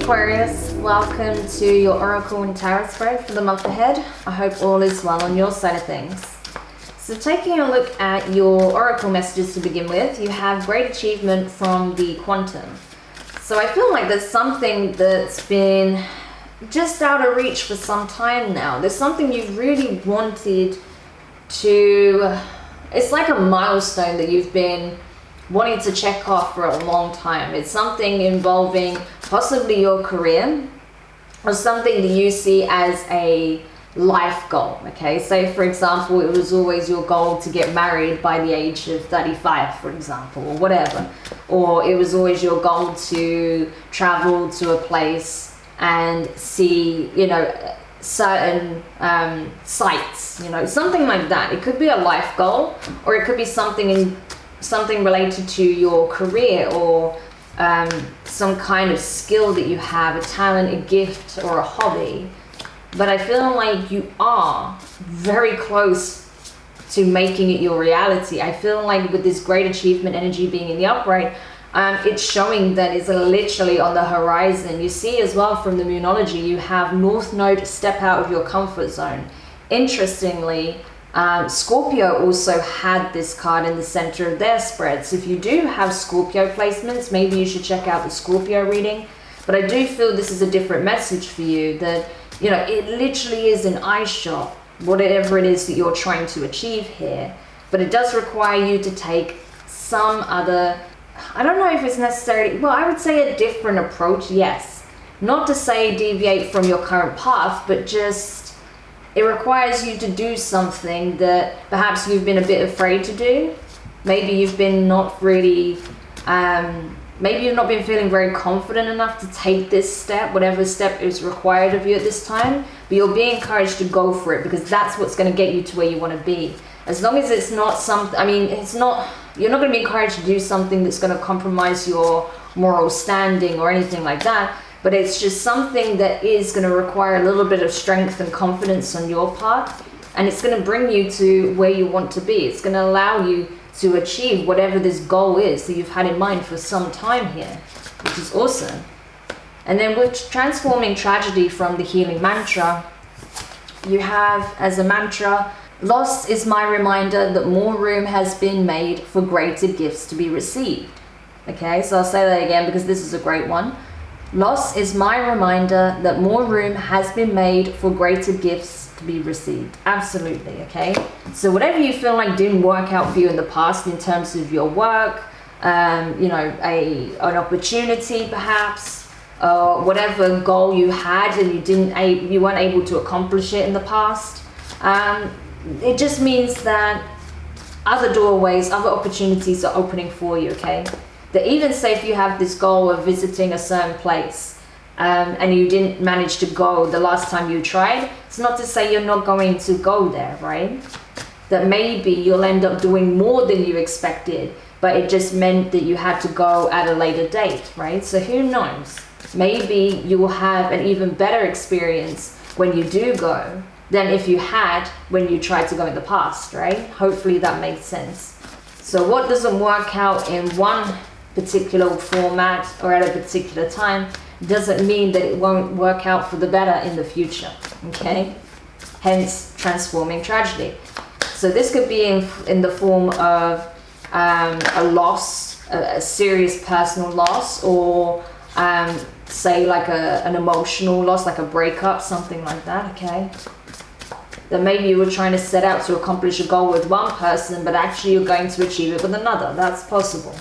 Aquarius, welcome to your Oracle and Tarot spread for the month ahead. I hope all is well on your side of things. So taking a look at your Oracle messages to begin with, you have great achievement from the Quantum. So I feel like there's something that's been just out of reach for some time now. There's something you've really wanted to, it's like a milestone that you've been wanting to check off for a long time. It's something involving possibly your career or something that you see as a life goal. Okay, say for example it was always your goal to get married by the age of 35, for example, or whatever, or it was always your goal to travel to a place and see, you know, certain sites, you know, something like that. It could be a life goal, or it could be something related to your career, or some kind of skill that you have, a talent, a gift, or a hobby. But I feel like you are very close to making it your reality. I feel like with this great achievement energy being in the upright, it's showing that it's literally on the horizon. You see as well from the Moonology, you have North Node, step out of your comfort zone. Interestingly, Scorpio also had this card in the center of their spread. So if you do have Scorpio placements, maybe you should check out the Scorpio reading. But I do feel this is a different message for you, that, you know, it literally is an eye shot, whatever it is that you're trying to achieve here. But it does require you to take some other, I don't know if it's necessarily, well, I would say a different approach, yes. Not to say deviate from your current path, but just, it requires you to do something that perhaps you've been a bit afraid to do. Maybe you've been not really, maybe you've not been feeling very confident enough to take this step, whatever step is required of you at this time. But you'll be encouraged to go for it, because that's what's going to get you to where you want to be. As long as it's not something, I mean, it's not, you're not going to be encouraged to do something that's going to compromise your moral standing or anything like that. But it's just something that is going to require a little bit of strength and confidence on your part. And it's going to bring you to where you want to be. It's going to allow you to achieve whatever this goal is that you've had in mind for some time here, which is awesome. And then with transforming tragedy from the healing mantra, you have as a mantra, loss is my reminder that more room has been made for greater gifts to be received. Okay, so I'll say that again because this is a great one. Loss is my reminder that more room has been made for greater gifts to be received. Absolutely, okay? So whatever you feel like didn't work out for you in the past in terms of your work, you know, an opportunity perhaps, whatever goal you had and you weren't able to accomplish it in the past, it just means that other doorways, other opportunities are opening for you, okay? That even say if you have this goal of visiting a certain place and you didn't manage to go the last time you tried, it's not to say you're not going to go there, right? That maybe you'll end up doing more than you expected, but it just meant that you had to go at a later date, right? So who knows? Maybe you will have an even better experience when you do go than if you had when you tried to go in the past, right? Hopefully that makes sense. So what doesn't work out in one particular format or at a particular time doesn't mean that it won't work out for the better in the future, okay? Hence transforming tragedy. So this could be in the form of a loss, a serious personal loss, or say like an emotional loss, like a breakup, something like that, okay? That maybe you were trying to set out to accomplish a goal with one person, but actually you're going to achieve it with another. That's possible.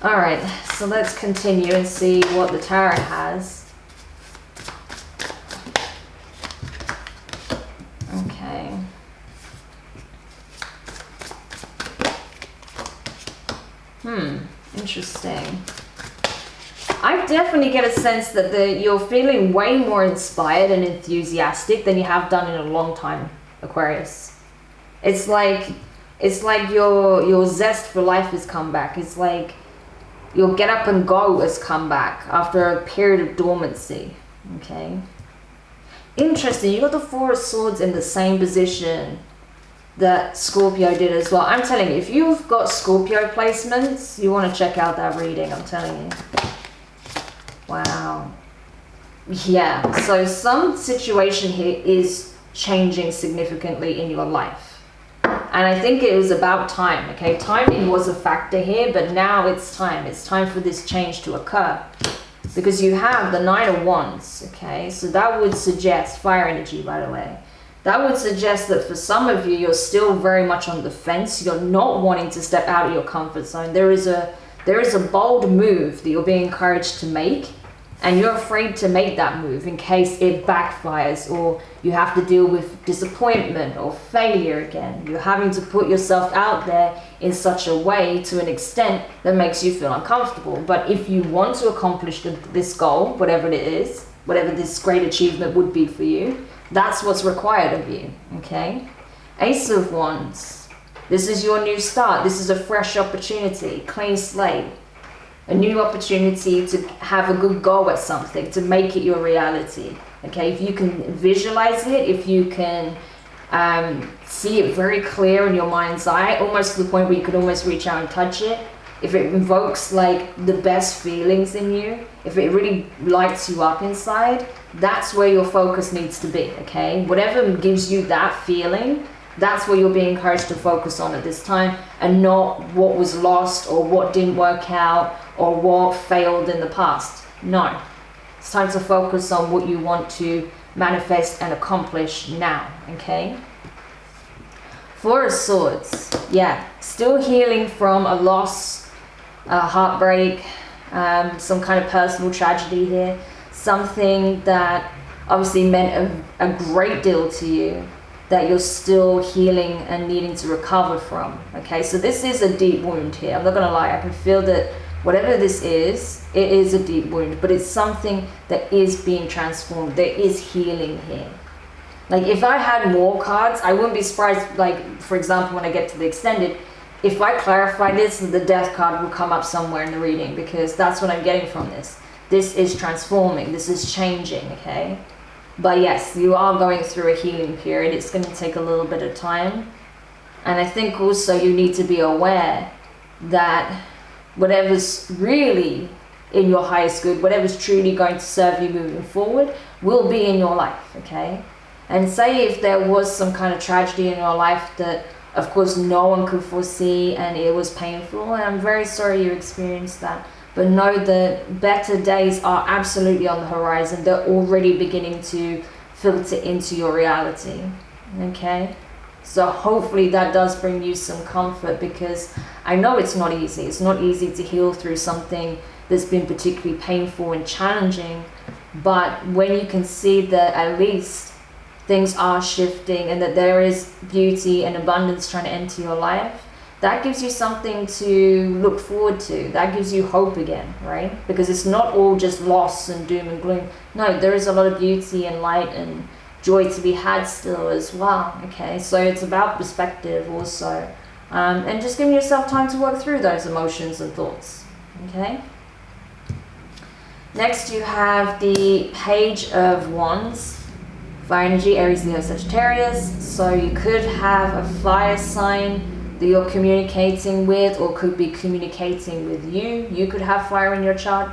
All right, so let's continue and see what the tarot has. Okay. Interesting. I definitely get a sense that you're feeling way more inspired and enthusiastic than you have done in a long time, Aquarius. It's like your zest for life has come back. It's like your get up and go has come back after a period of dormancy, okay? Interesting, you got the Four of Swords in the same position that Scorpio did as well. I'm telling you, if you've got Scorpio placements, you want to check out that reading, I'm telling you. Wow. Yeah, so some situation here is changing significantly in your life. And I think it was about time, okay? Timing was a factor here, but now it's time. It's time for this change to occur. Because you have the Nine of Wands, okay? So that would suggest, fire energy, by the way. That would suggest that for some of you, you're still very much on the fence. You're not wanting to step out of your comfort zone. There is a bold move that you're being encouraged to make. And you're afraid to make that move in case it backfires or you have to deal with disappointment or failure again. You're having to put yourself out there in such a way to an extent that makes you feel uncomfortable. But if you want to accomplish this goal, whatever it is, whatever this great achievement would be for you, that's what's required of you, okay? Ace of Wands. This is your new start. This is a fresh opportunity, clean slate. A new opportunity to have a good go at something, to make it your reality. Okay, if you can visualize it, if you can see it very clear in your mind's eye, almost to the point where you could almost reach out and touch it, if it invokes like the best feelings in you, if it really lights you up inside, that's where your focus needs to be, okay? Whatever gives you that feeling, that's what you're being encouraged to focus on at this time, and not what was lost or what didn't work out or what failed in the past. No, it's time to focus on what you want to manifest and accomplish now, okay? Four of Swords, yeah, still healing from a loss, a heartbreak, some kind of personal tragedy here, something that obviously meant a great deal to you, that you're still healing and needing to recover from, okay? So this is a deep wound here. I'm not gonna lie, I can feel that whatever this is, it is a deep wound, but it's something that is being transformed. There is healing here. Like if I had more cards, I wouldn't be surprised, like for example, when I get to the extended, if I clarify this, the death card will come up somewhere in the reading, because that's what I'm getting from this. This is transforming, this is changing, okay? But yes, you are going through a healing period. It's going to take a little bit of time. And I think also you need to be aware that whatever's really in your highest good, whatever's truly going to serve you moving forward, will be in your life, okay? And say if there was some kind of tragedy in your life that, of course, no one could foresee and it was painful, and I'm very sorry you experienced that. But know that better days are absolutely on the horizon. They're already beginning to filter into your reality, okay? So hopefully that does bring you some comfort, because I know it's not easy. It's not easy to heal through something that's been particularly painful and challenging. But when you can see that at least things are shifting and that there is beauty and abundance trying to enter your life, that gives you something to look forward to. That gives you hope again, right? Because it's not all just loss and doom and gloom. No, there is a lot of beauty and light and joy to be had still as well, okay? So it's about perspective also. And just giving yourself time to work through those emotions and thoughts, okay? Next you have the Page of Wands. Fire energy, Aries, Leo, Sagittarius. So you could have a fire sign that you're communicating with, or could be communicating with you. You could have fire in your chart,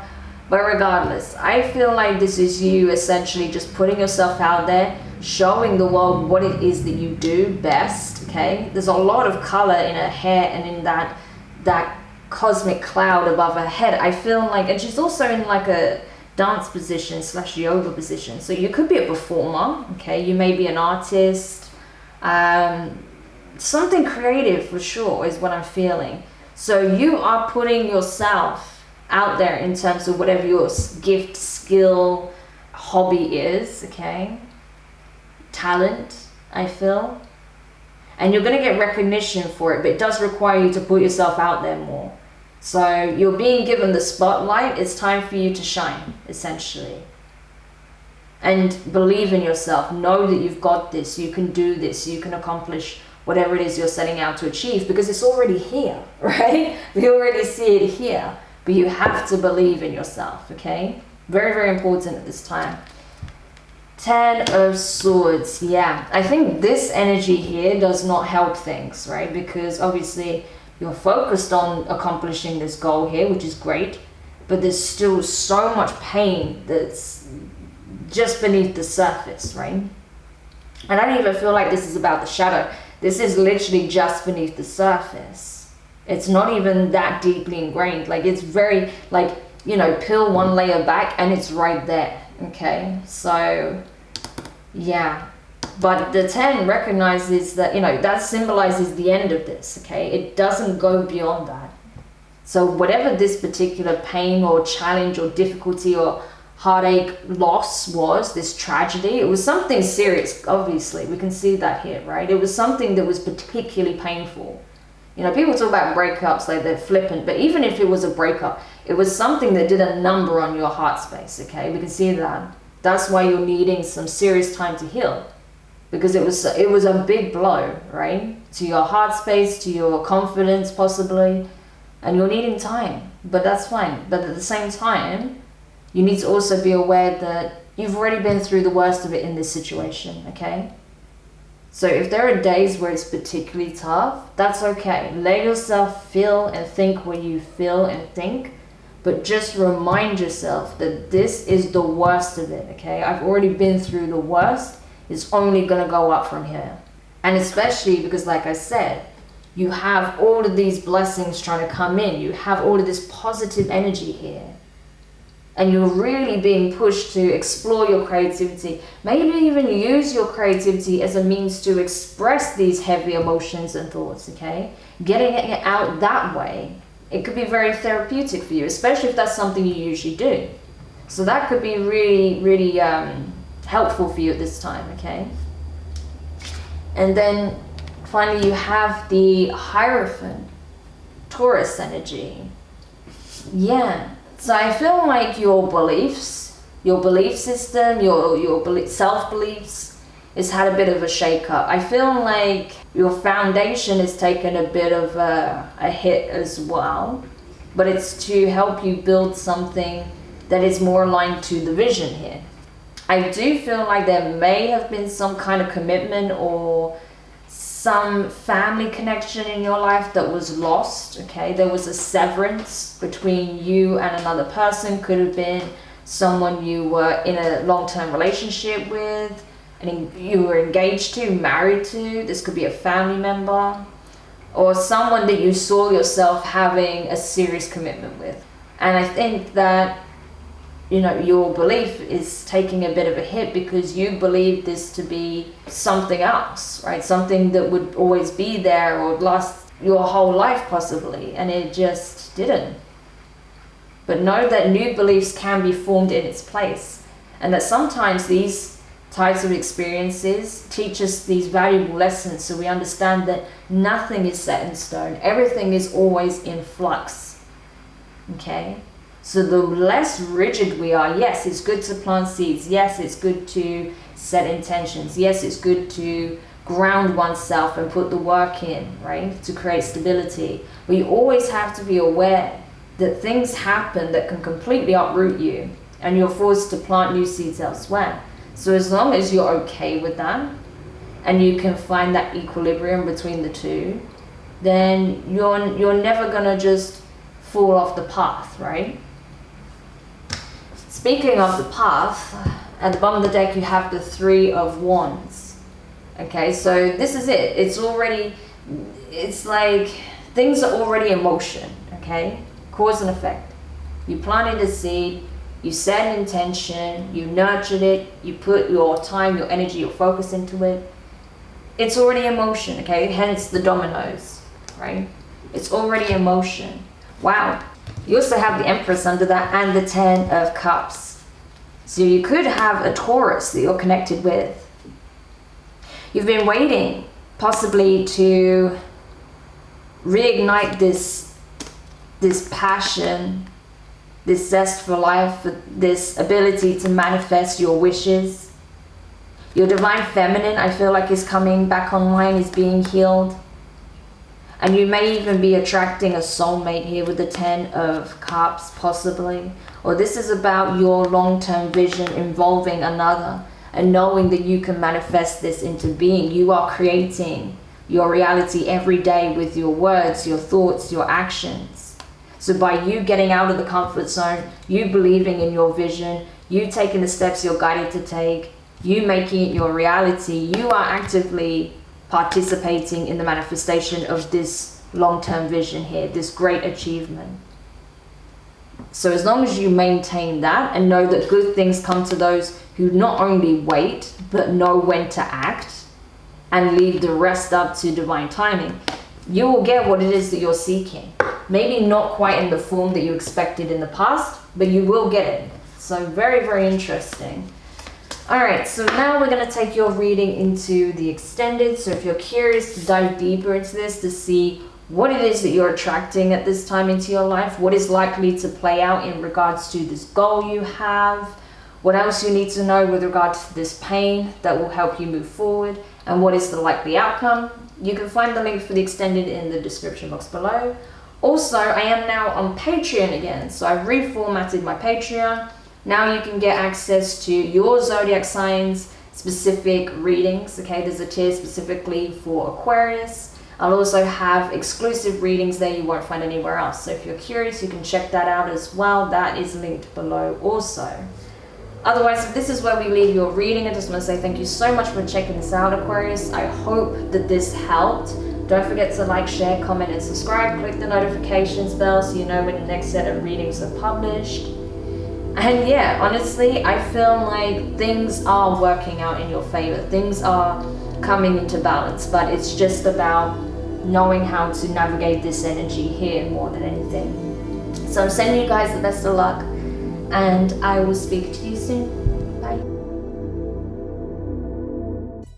but regardless, I feel like this is you essentially just putting yourself out there, showing the world what it is that you do best, okay? There's a lot of color in her hair and in that cosmic cloud above her head. I feel like, and she's also in like a dance position / yoga position. So you could be a performer, okay? You may be an artist, something creative for sure is what I'm feeling. So you are putting yourself out there in terms of whatever your gift, skill, hobby is, okay? Talent, I feel. And you're going to get recognition for it, but it does require you to put yourself out there more. So you're being given the spotlight. It's time for you to shine, essentially. And believe in yourself. Know that you've got this. You can do this. You can accomplish whatever it is you're setting out to achieve, because it's already here, right? We already see it here, but you have to believe in yourself, okay? Very, very important at this time. 10 of Swords, yeah. I think this energy here does not help things, right? Because obviously you're focused on accomplishing this goal here, which is great, but there's still so much pain that's just beneath the surface, right? And I don't even feel like this is about the shadow. This is literally just beneath the surface. It's not even that deeply ingrained. Like, it's very, like, you know, peel one layer back and it's right there, okay? So, yeah. But the 10 recognizes that, you know, that symbolizes the end of this, okay? It doesn't go beyond that. So whatever this particular pain or challenge or difficulty or heartache, loss was, this tragedy, it was something serious, obviously. We can see that here, right? It was something that was particularly painful. You know, people talk about breakups like they're flippant, but even if it was a breakup, it was something that did a number on your heart space, okay? We can see that. That's why you're needing some serious time to heal. Because it was a big blow, right? To your heart space, to your confidence possibly, and you're needing time, but that's fine. But at the same time, you need to also be aware that you've already been through the worst of it in this situation, okay? So if there are days where it's particularly tough, that's okay. Let yourself feel and think what you feel and think, but just remind yourself that this is the worst of it, okay? I've already been through the worst. It's only going to go up from here. And especially because, like I said, you have all of these blessings trying to come in. You have all of this positive energy here. And you're really being pushed to explore your creativity. Maybe even use your creativity as a means to express these heavy emotions and thoughts, okay? Getting it out that way. It could be very therapeutic for you, especially if that's something you usually do. So that could be really, really helpful for you at this time, okay? And then finally you have the Hierophant Taurus energy. Yeah, so I feel like your beliefs, your belief system, your self-beliefs has had a bit of a shake-up. I feel like your foundation has taken a bit of a hit as well, but it's to help you build something that is more aligned to the vision here. I do feel like there may have been some kind of commitment or some family connection in your life that was lost, okay? There was a severance between you and another person. Could have been someone you were in a long-term relationship with, and you were engaged to, married to. This could be a family member or someone that you saw yourself having a serious commitment with. And I think that, you know, your belief is taking a bit of a hit because you believe this to be something else, right? Something that would always be there or last your whole life possibly, and it just didn't. But know that new beliefs can be formed in its place, and that sometimes these types of experiences teach us these valuable lessons, so we understand that nothing is set in stone. Everything is always in flux, okay? So the less rigid we are, yes, it's good to plant seeds. Yes, it's good to set intentions. Yes, it's good to ground oneself and put the work in, right, to create stability. But you always have to be aware that things happen that can completely uproot you and you're forced to plant new seeds elsewhere. So as long as you're okay with that and you can find that equilibrium between the two, then you're never gonna just fall off the path, right? Speaking of the path, at the bottom of the deck you have the Three of Wands. Okay, so this is it. It's like things are already in motion, okay? Cause and effect. You planted a seed, you set an intention, you nurtured it, you put your time, your energy, your focus into it. It's already in motion, okay? Hence the dominoes, right? It's already in motion. Wow. You also have the Empress under that and the Ten of Cups. So you could have a Taurus that you're connected with. You've been waiting possibly to reignite this passion, this zest for life, this ability to manifest your wishes. Your divine feminine, I feel like, is coming back online, is being healed. And you may even be attracting a soulmate here with the Ten of Cups, possibly. Or this is about your long-term vision involving another and knowing that you can manifest this into being. You are creating your reality every day with your words, your thoughts, your actions. So by you getting out of the comfort zone, you believing in your vision, you taking the steps you're guided to take, you making it your reality, you are actively participating in the manifestation of this long-term vision here, this great achievement. So as long as you maintain that and know that good things come to those who not only wait, but know when to act and leave the rest up to divine timing, you will get what it is that you're seeking. Maybe not quite in the form that you expected in the past, but you will get it. So very, very interesting. All right, so now we're going to take your reading into the extended. So if you're curious to dive deeper into this to see what it is that you're attracting at this time into your life, what is likely to play out in regards to this goal you have, what else you need to know with regards to this pain that will help you move forward, and what is the likely outcome, you can find the link for the extended in the description box below. Also, I am now on Patreon again, so I've reformatted my Patreon. Now you can get access to your zodiac signs specific readings. Okay, there's a tier specifically for Aquarius. I'll also have exclusive readings there you won't find anywhere else. So if you're curious, you can check that out as well. That is linked below also. Otherwise, if this is where we leave your reading, I just want to say thank you so much for checking this out, Aquarius. I hope that this helped. Don't forget to like, share, comment, and subscribe. Click the notifications bell so you know when the next set of readings are published. And yeah, honestly, I feel like things are working out in your favor. Things are coming into balance, but it's just about knowing how to navigate this energy here more than anything. So I'm sending you guys the best of luck, and I will speak to you soon.